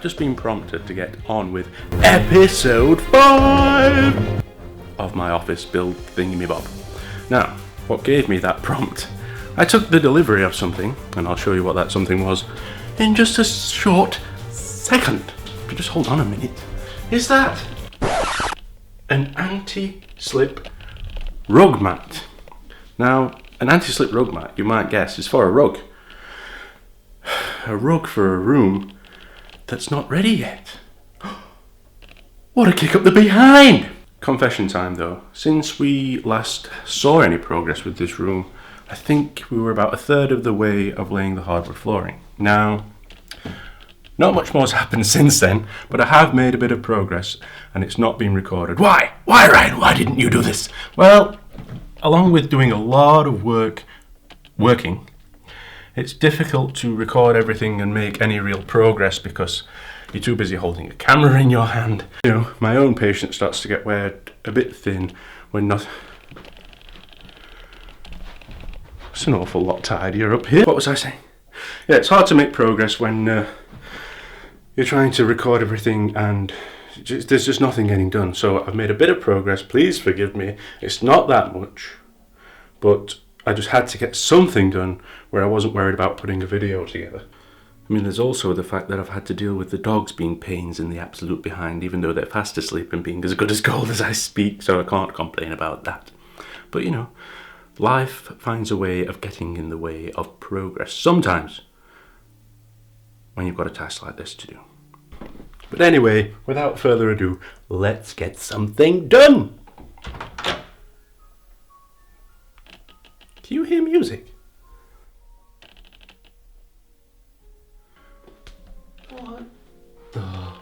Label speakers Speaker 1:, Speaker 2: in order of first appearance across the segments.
Speaker 1: just been prompted to get on with episode 5 of my office build thingy-me-bob. Now, what gave me that prompt? I took the delivery of something, and I'll show you what that something was in just a short second. If you just hold on a minute. Is that an anti-slip rug mat? Now, an anti-slip rug mat, you might guess, is for a rug. A rug for a room that's not ready yet. What a kick up the behind! Confession time though. Since we last saw any progress with this room, I think we were about a third of the way of laying the hardwood flooring. Now, not much more has happened since then, but I have made a bit of progress and it's not been recorded. Why? Why, Ryan? Why didn't you do this? Well, along with doing a lot of working, it's difficult to record everything and make any real progress because you're too busy holding a camera in your hand. You know, my own patience starts to get weared a bit thin when not... It's an awful lot tidier up here. What was I saying? Yeah, it's hard to make progress when you're trying to record everything and there's just nothing getting done. So I've made a bit of progress. Please forgive me. It's not that much, but I just had to get something done where I wasn't worried about putting a video together. I mean, there's also the fact that I've had to deal with the dogs being pains in the absolute behind, even though they're fast asleep and being as good as gold as I speak, so I can't complain about that. But you know, life finds a way of getting in the way of progress sometimes when you've got a task like this to do. But anyway, without further ado, let's get something done! Do you hear music? What the...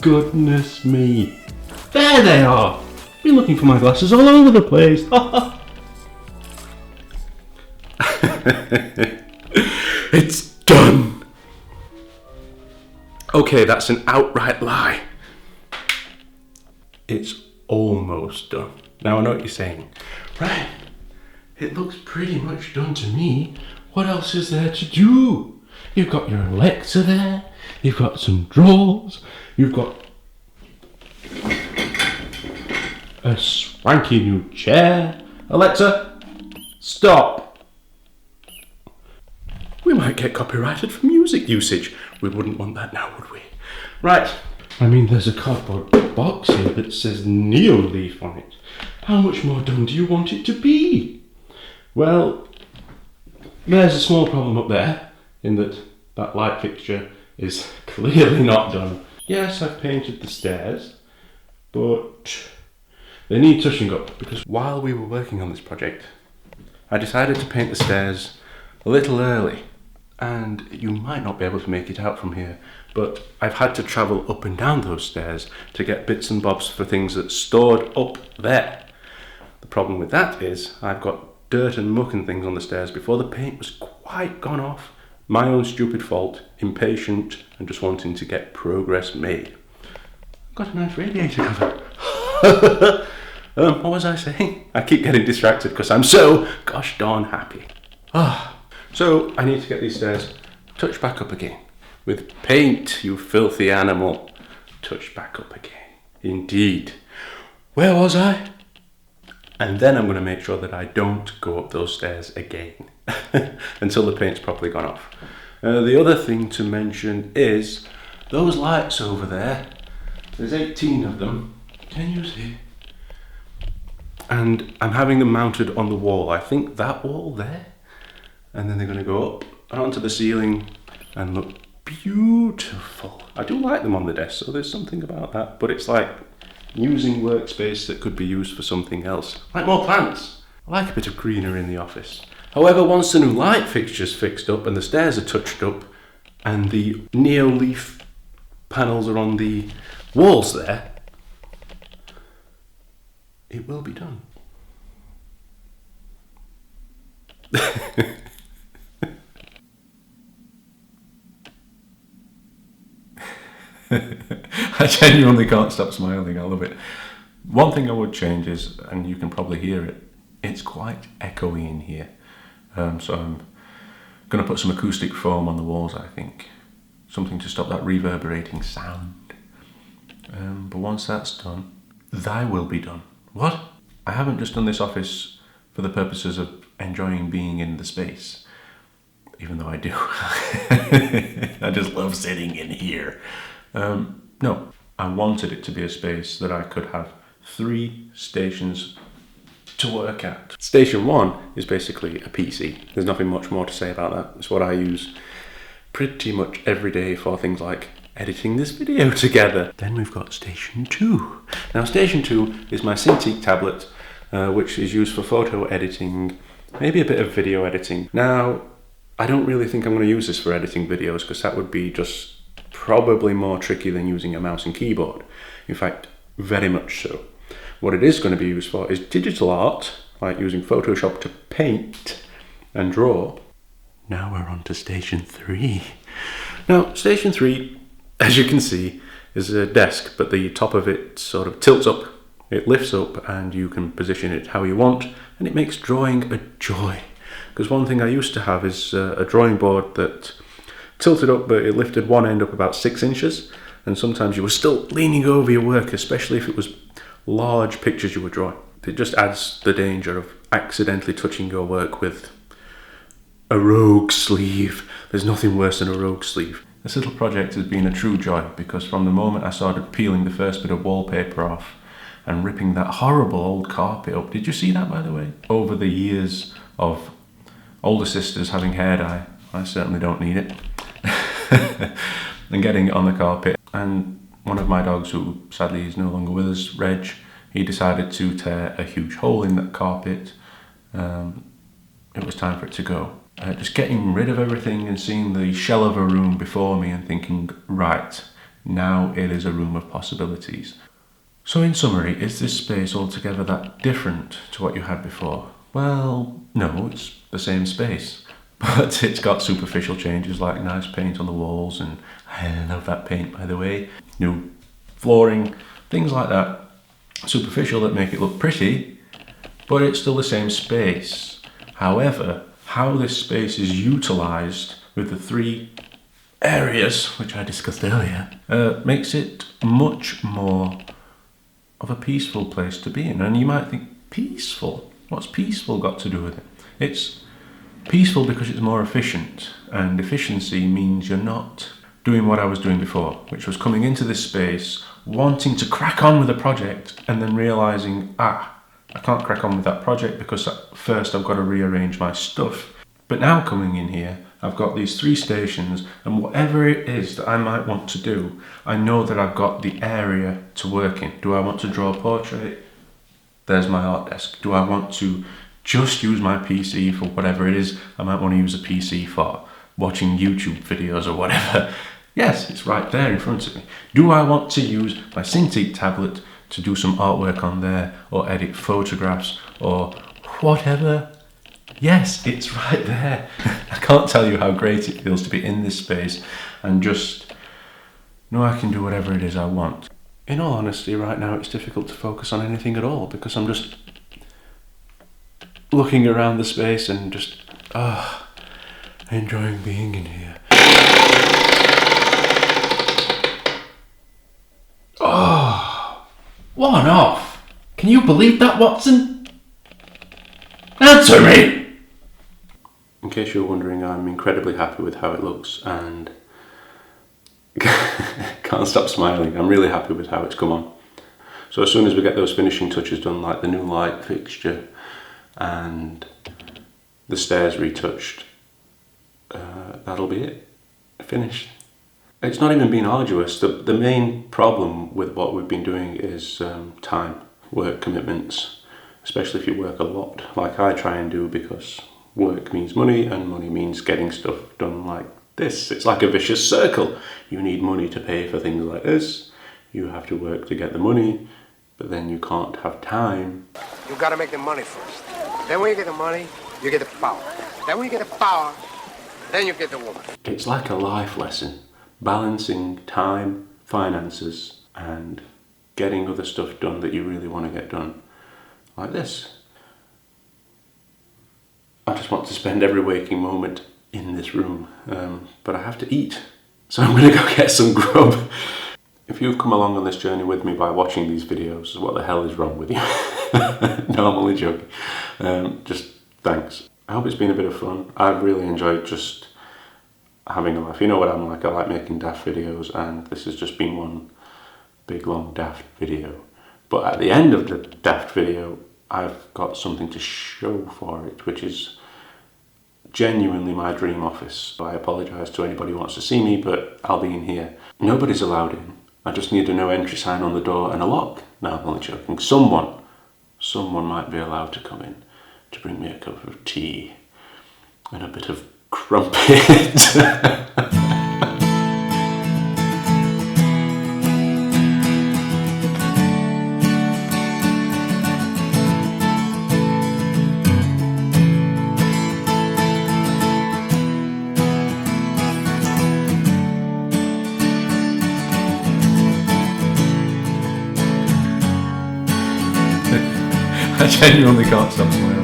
Speaker 1: Goodness me. There they are! Been looking for my glasses all over the place. It's done! Okay, that's an outright lie. It's almost done. Now I know what you're saying. Right, it looks pretty much done to me. What else is there to do? You've got your Alexa there, you've got some drawers, you've got a swanky new chair. Alexa, stop. We might get copyrighted for music usage. We wouldn't want that now, would we? Right, I mean there's a cardboard box here that says Neoleaf on it. How much more done do you want it to be? Well, there's a small problem up there, in that that light fixture is clearly not done. Yes, I've painted the stairs, but they need touching up, because while we were working on this project, I decided to paint the stairs a little early, and you might not be able to make it out from here, but I've had to travel up and down those stairs to get bits and bobs for things that's stored up there. The problem with that is I've got dirt and muck and things on the stairs before the paint was quite gone off. My own stupid fault, impatient and just wanting to get progress made. Got a nice radiator cover. What was I saying? I keep getting distracted because I'm so gosh darn happy. So I need to get these stairs touched back up again. With paint, you filthy animal. Touched back up again. Indeed. Where was I? And then I'm going to make sure that I don't go up those stairs again until the paint's properly gone off. The other thing to mention is those lights over there. There's 18 of them. Can you see? And I'm having them mounted on the wall. I think that wall there. And then they're going to go up and onto the ceiling and look beautiful. I do like them on the desk, so there's something about that. But it's like using workspace that could be used for something else. Like more plants. I like a bit of greenery in the office. However, once the new light fixture's fixed up and the stairs are touched up and the neo-leaf panels are on the walls there, it will be done.
Speaker 2: I genuinely can't stop smiling. I love it. One thing I would change is, and you can probably hear it, it's quite echoey in here. So I'm going to put some acoustic foam on the walls, I think. Something to stop that reverberating sound. But once that's done, thy will be done. What? I haven't just done this office for the purposes of enjoying being in the space. Even though I do. I just love sitting in here. No, I wanted it to be a space that I could have 3 stations to work at. Station 1 is basically a PC. There's nothing much more to say about that. It's what I use pretty much every day for things like editing this video together. Then we've got Station 2. Now Station 2 is my Cintiq tablet, which is used for photo editing, maybe a bit of video editing. Now, I don't really think I'm going to use this for editing videos because that would be just probably more tricky than using a mouse and keyboard. In fact, very much so. What it is going to be used for is digital art, like using Photoshop to paint and draw. Now we're on to Station 3. Now, Station 3, as you can see, is a desk, but the top of it sort of tilts up, it lifts up, and you can position it how you want, and it makes drawing a joy. Because one thing I used to have is a drawing board that tilted up, but it lifted one end up about 6 inches, and sometimes you were still leaning over your work, especially if it was large pictures you were drawing. It just adds the danger of accidentally touching your work with a rogue sleeve. There's nothing worse than a rogue sleeve. This little project has been a true joy, because from the moment I started peeling the first bit of wallpaper off and ripping that horrible old carpet up, did you see that, by the way? Over the years of older sisters having hair dye, I certainly don't need it, and getting it on the carpet. And one of my dogs, who sadly is no longer with us, Reg, he decided to tear a huge hole in that carpet. It was time for it to go. Just getting rid of everything and seeing the shell of a room before me and thinking, right, now it is a room of possibilities. So in summary, is this space altogether that different to what you had before? Well, no, it's the same space. But it's got superficial changes like nice paint on the walls, and I love that paint, by the way. New flooring, things like that. Superficial that make it look pretty, but it's still the same space. However, how this space is utilised with the 3 areas, which I discussed earlier, makes it much more of a peaceful place to be in. And you might think, peaceful? What's peaceful got to do with it? It's peaceful because it's more efficient, and efficiency means you're not doing what I was doing before, which was coming into this space, wanting to crack on with a project, and then realising, I can't crack on with that project because first I've got to rearrange my stuff. But now coming in here, I've got these 3 stations, and whatever it is that I might want to do, I know that I've got the area to work in. Do I want to draw a portrait? There's my art desk. Do I want to just use my PC for whatever it is I might want to use a PC for? Watching YouTube videos or whatever. Yes, it's right there in front of me. Do I want to use my Cintiq tablet to do some artwork on there, or edit photographs, or whatever? Yes, it's right there. I can't tell you how great it feels to be in this space and just know I can do whatever it is I want. In all honesty, right now it's difficult to focus on anything at all because I'm just looking around the space and just enjoying being in here. One off? Can you believe that, Watson? Answer me!
Speaker 1: In case you're wondering, I'm incredibly happy with how it looks and can't stop smiling. I'm really happy with how it's come on. So as soon as we get those finishing touches done, like the new light fixture and the stairs retouched, that'll be it. Finished. It's not even been arduous. The main problem with what we've been doing is time, work commitments, especially if you work a lot, like I try and do, because work means money and money means getting stuff done like this. It's like a vicious circle. You need money to pay for things like this. You have to work to get the money, but then you can't have time.
Speaker 3: You gotta make the money first. Then when you get the money, you get the power. Then when you get the power, then you get the woman.
Speaker 1: It's like a life lesson, balancing time, finances, and getting other stuff done that you really want to get done, like this. I just want to spend every waking moment in this room, but I have to eat, so I'm going to go get some grub. If you've come along on this journey with me by watching these videos, what the hell is wrong with you? No, I'm only joking. Just thanks. I hope it's been a bit of fun. I've really enjoyed just having a laugh. You know what I'm like, I like making daft videos, and this has just been one big long daft video. But at the end of the daft video, I've got something to show for it, which is genuinely my dream office. I apologise to anybody who wants to see me, but I'll be in here. Nobody's allowed in. I just need a no entry sign on the door and a lock. No, I'm only joking. Someone might be allowed to come in to bring me a cup of tea and a bit of crumpet.
Speaker 2: I genuinely can't stop smiling.